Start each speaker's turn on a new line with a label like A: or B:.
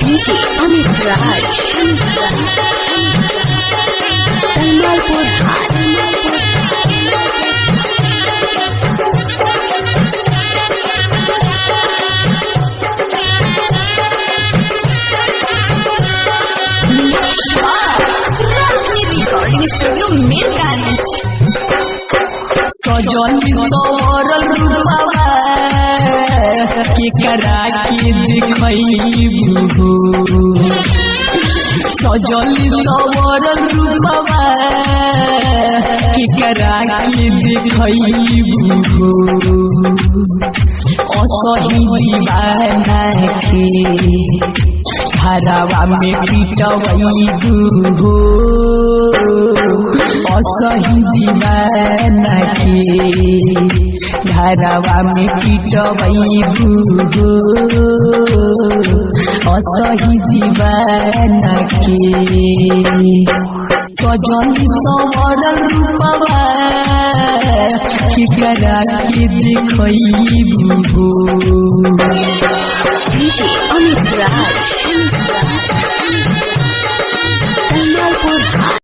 A: DJ Amit Raj, Tamalpur High. Recording studio Mirganj.
B: सजनी several रूपवा के करा के देखैबू सजनी सवरल रूपवा के करा के देखैबू असही दीवाना के घरवा में पिटवैबू असही दीवाना के घरवा में पिटवैबू असही दीवाना के सजनी सवरल रूपवा केकरा के देखैबू
A: DJ Amit Raj.